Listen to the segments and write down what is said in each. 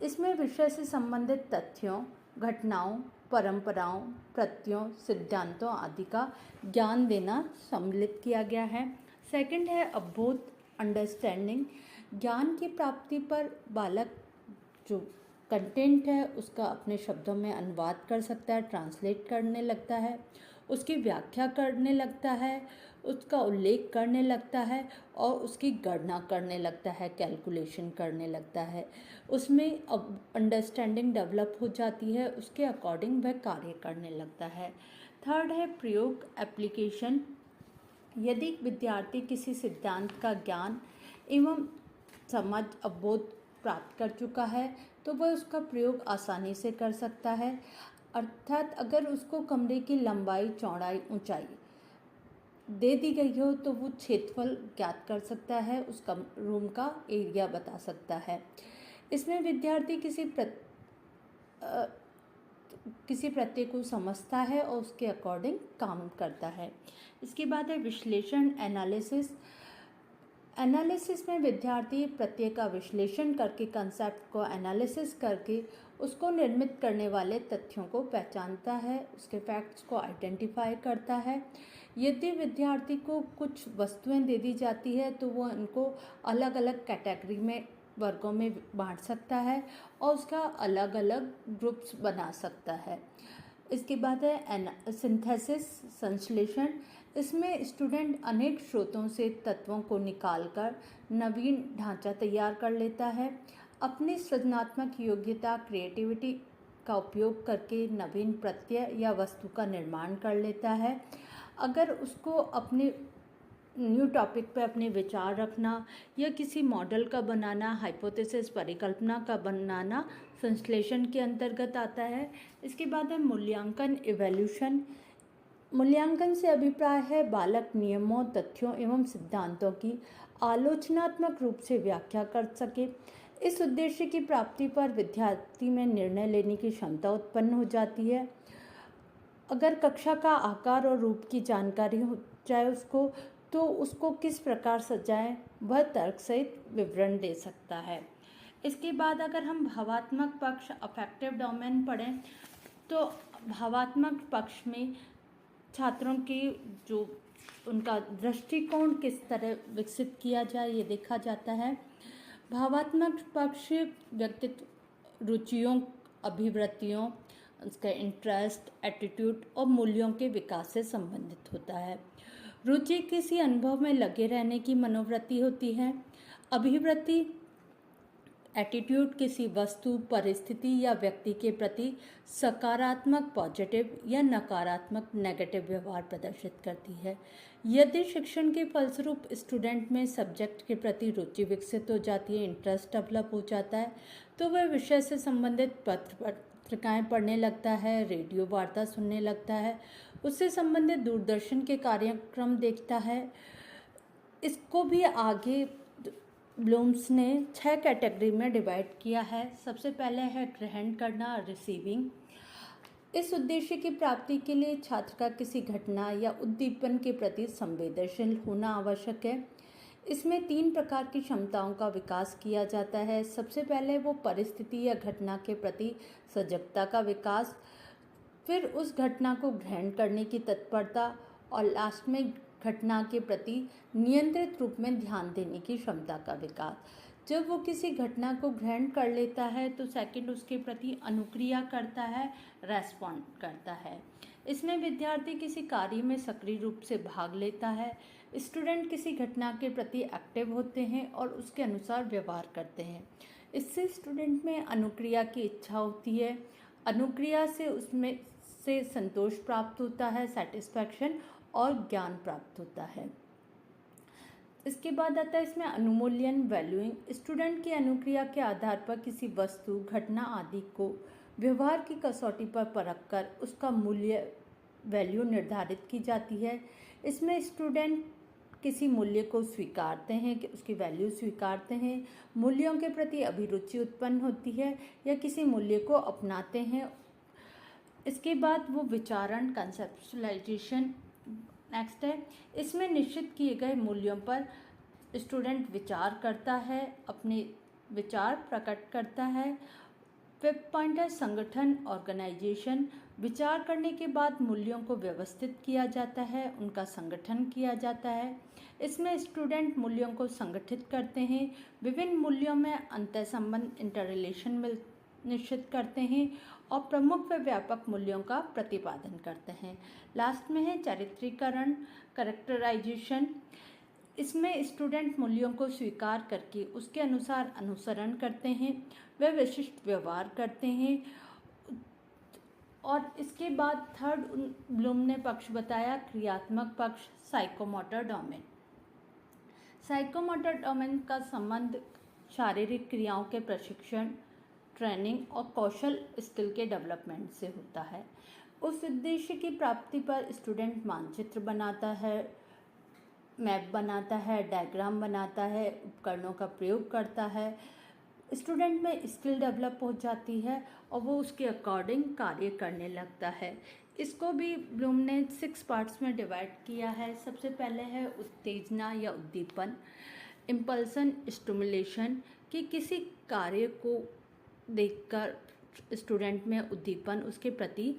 इसमें विषय से संबंधित तथ्यों, घटनाओं, परंपराओं, प्रत्ययों, सिद्धांतों आदि का ज्ञान देना सम्मिलित किया गया है। सेकंड है अवबोध, अंडरस्टैंडिंग। ज्ञान की प्राप्ति पर बालक जो कंटेंट है उसका अपने शब्दों में अनुवाद कर सकता है, ट्रांसलेट करने लगता है, उसकी व्याख्या करने लगता है, उसका उल्लेख करने लगता है और उसकी गणना करने लगता है, कैलकुलेशन करने लगता है। उसमें अब अंडरस्टैंडिंग डेवलप हो जाती है, उसके अकॉर्डिंग वह कार्य करने लगता है। थर्ड है प्रयोग, एप्लीकेशन। यदि विद्यार्थी किसी सिद्धांत का ज्ञान एवं समझ, अवबोध प्राप्त कर चुका है तो वह उसका प्रयोग आसानी से कर सकता है। अर्थात अगर उसको कमरे की लंबाई, चौड़ाई, ऊंचाई दे दी गई हो तो वो क्षेत्रफल ज्ञात कर सकता है, उस रूम का एरिया बता सकता है। इसमें विद्यार्थी किसी प्रत्यय को समझता है और उसके अकॉर्डिंग काम करता है। इसके बाद है विश्लेषण, एनालिसिस। एनालिसिस में विद्यार्थी प्रत्यय का विश्लेषण करके, कंसेप्ट को एनालिसिस करके उसको निर्मित करने वाले तथ्यों को पहचानता है, उसके फैक्ट्स को आइडेंटिफाई करता है। यदि विद्यार्थी को कुछ वस्तुएं दे दी जाती है तो वो इनको अलग अलग कैटेगरी में, वर्गों में बांट सकता है और उसका अलग अलग ग्रुप्स बना सकता है। इसके बाद है सिंथेसिस, संश्लेषण। इसमें स्टूडेंट अनेक स्रोतों से तत्वों को निकालकर नवीन ढांचा तैयार कर लेता है। अपनी सृजनात्मक योग्यता, क्रिएटिविटी का उपयोग करके नवीन प्रत्यय या वस्तु का निर्माण कर लेता है। अगर उसको अपने न्यू टॉपिक पे अपने विचार रखना या किसी मॉडल का बनाना, हाइपोथेसिस, परिकल्पना का बनाना संश्लेषण के अंतर्गत आता है। इसके बाद है मूल्यांकन, इवैल्यूएशन। मूल्यांकन से अभिप्राय है बालक नियमों, तथ्यों एवं सिद्धांतों की आलोचनात्मक रूप से व्याख्या कर सके। इस उद्देश्य की प्राप्ति पर विद्यार्थी में निर्णय लेने की क्षमता उत्पन्न हो जाती है। अगर कक्षा का आकार और रूप की जानकारी हो जाए उसको, तो उसको किस प्रकार सजाएं वह तर्क सहित विवरण दे सकता है। इसके बाद अगर हम भावात्मक पक्ष, अफेक्टिव डोमेन पढ़ें तो भावात्मक पक्ष में छात्रों की जो उनका दृष्टिकोण किस तरह विकसित किया जाए ये देखा जाता है। भावात्मक पक्ष व्यक्तित्व, रुचियों, अभिवृत्तियों, उसका इंटरेस्ट, एटीट्यूड और मूल्यों के विकास से संबंधित होता है। रुचि किसी अनुभव में लगे रहने की मनोवृत्ति होती है। अभिवृत्ति, एटीट्यूड किसी वस्तु, परिस्थिति या व्यक्ति के प्रति सकारात्मक पॉजिटिव या नकारात्मक नेगेटिव व्यवहार प्रदर्शित करती है। यदि शिक्षण के फलस्वरूप स्टूडेंट में सब्जेक्ट के प्रति रुचि विकसित हो जाती है, इंटरेस्ट डेवलप हो जाता है, तो वह विषय से संबंधित पत्रिकाएं पढ़ने लगता है, रेडियो वार्ता सुनने लगता है, उससे संबंधित दूरदर्शन के कार्यक्रम देखता है। इसको भी आगे ब्लूम्स ने 6 कैटेगरी में डिवाइड किया है। सबसे पहले है ग्रहण करना, रिसीविंग। इस उद्देश्य की प्राप्ति के लिए छात्र का किसी घटना या उद्दीपन के प्रति संवेदनशील होना आवश्यक है। इसमें 3 प्रकार की क्षमताओं का विकास किया जाता है। सबसे पहले वो परिस्थिति या घटना के प्रति सजगता का विकास, फिर उस घटना को ग्रहण करने की तत्परता और लास्ट में घटना के प्रति नियंत्रित रूप में ध्यान देने की क्षमता का विकास। जब वो किसी घटना को ग्रहण कर लेता है तो सेकंड उसके प्रति अनुक्रिया करता है, रेस्पॉन्ड करता है। इसमें विद्यार्थी किसी कार्य में सक्रिय रूप से भाग लेता है। स्टूडेंट किसी घटना के प्रति एक्टिव होते हैं और उसके अनुसार व्यवहार करते हैं। इससे स्टूडेंट में अनुक्रिया की इच्छा होती है। अनुक्रिया से उसमें से संतोष प्राप्त होता है, सेटिस्फैक्शन, और ज्ञान प्राप्त होता है। इसके बाद आता है इसमें अनुमूल्यन, वैल्यूइंग। स्टूडेंट की अनुक्रिया के आधार पर किसी वस्तु, घटना आदि को व्यवहार की कसौटी पर परखकर उसका मूल्य, वैल्यू निर्धारित की जाती है। इसमें स्टूडेंट किसी मूल्य को स्वीकारते हैं, कि उसकी वैल्यू स्वीकारते हैं, मूल्यों के प्रति अभिरुचि उत्पन्न होती है या किसी मूल्य को अपनाते हैं। इसके बाद वो विचारण, कंसेप्चुअलाइजेशन नेक्स्ट है। इसमें निश्चित किए गए मूल्यों पर स्टूडेंट विचार करता है, अपने विचार प्रकट करता है, फिफ्थ पॉइंट है संगठन, ऑर्गेनाइजेशन। विचार करने के बाद मूल्यों को व्यवस्थित किया जाता है, उनका संगठन किया जाता है। इसमें स्टूडेंट मूल्यों को संगठित करते हैं, विभिन्न मूल्यों में अंतर संबंध, इंटर रिलेशन निश्चित करते हैं और प्रमुख व व्यापक मूल्यों का प्रतिपादन करते हैं। लास्ट में है चारित्रीकरण, कैरेक्टराइजेशन। इसमें स्टूडेंट मूल्यों को स्वीकार करके उसके अनुसार अनुसरण करते हैं, वे विशिष्ट व्यवहार करते हैं। और इसके बाद थर्ड ब्लूम ने पक्ष बताया क्रियात्मक पक्ष, साइकोमोटर डोमेन। साइकोमोटर डोमेन का संबंध शारीरिक क्रियाओं के प्रशिक्षण, ट्रेनिंग और कौशल स्किल के डेवलपमेंट से होता है। उस उद्देश्य की प्राप्ति पर स्टूडेंट मानचित्र बनाता है, मैप बनाता है, डायग्राम बनाता है, उपकरणों का प्रयोग करता है। स्टूडेंट में स्किल डेवलप हो जाती है और वो उसके अकॉर्डिंग कार्य करने लगता है। इसको भी ब्लूम ने 6 पार्ट्स में डिवाइड किया है। सबसे पहले है उत्तेजना या उद्दीपन, इम्पल्सन, स्टिमुलेशन, कि किसी कार्य को देखकर स्टूडेंट में उद्दीपन, उसके प्रति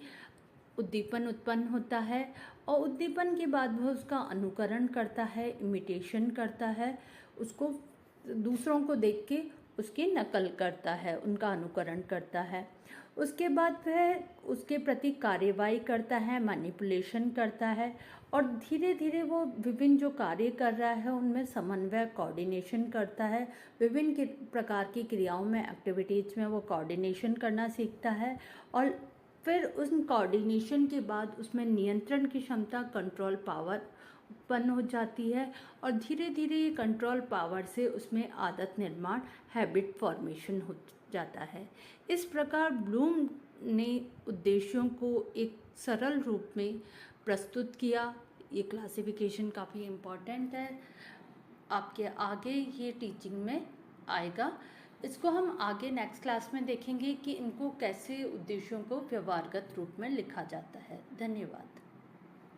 उद्दीपन उत्पन्न होता है और उद्दीपन के बाद वह उसका अनुकरण करता है, इमिटेशन करता है, उसको दूसरों को देख के उसकी नकल करता है, उनका अनुकरण करता है। उसके बाद वह उसके प्रति कार्यवाही करता है, मैनिपुलेशन करता है और धीरे धीरे वो विभिन्न जो कार्य कर रहा है उनमें समन्वय, कोऑर्डिनेशन करता है। विभिन्न प्रकार की क्रियाओं में, एक्टिविटीज़ में वो कोऑर्डिनेशन करना सीखता है और फिर उस कोऑर्डिनेशन के बाद उसमें नियंत्रण की क्षमता, कंट्रोल पावर उत्पन्न हो जाती है और धीरे धीरे ये कंट्रोल पावर से उसमें आदत निर्माण, हैबिट फॉर्मेशन हो जाता है। इस प्रकार ब्लूम ने उद्देश्यों को एक सरल रूप में प्रस्तुत किया। ये क्लासिफिकेशन काफ़ी इम्पॉर्टेंट है, आपके आगे ये टीचिंग में आएगा। इसको हम आगे नेक्स्ट क्लास में देखेंगे कि इनको कैसे उद्देश्यों को व्यवहारगत रूप में लिखा जाता है। धन्यवाद।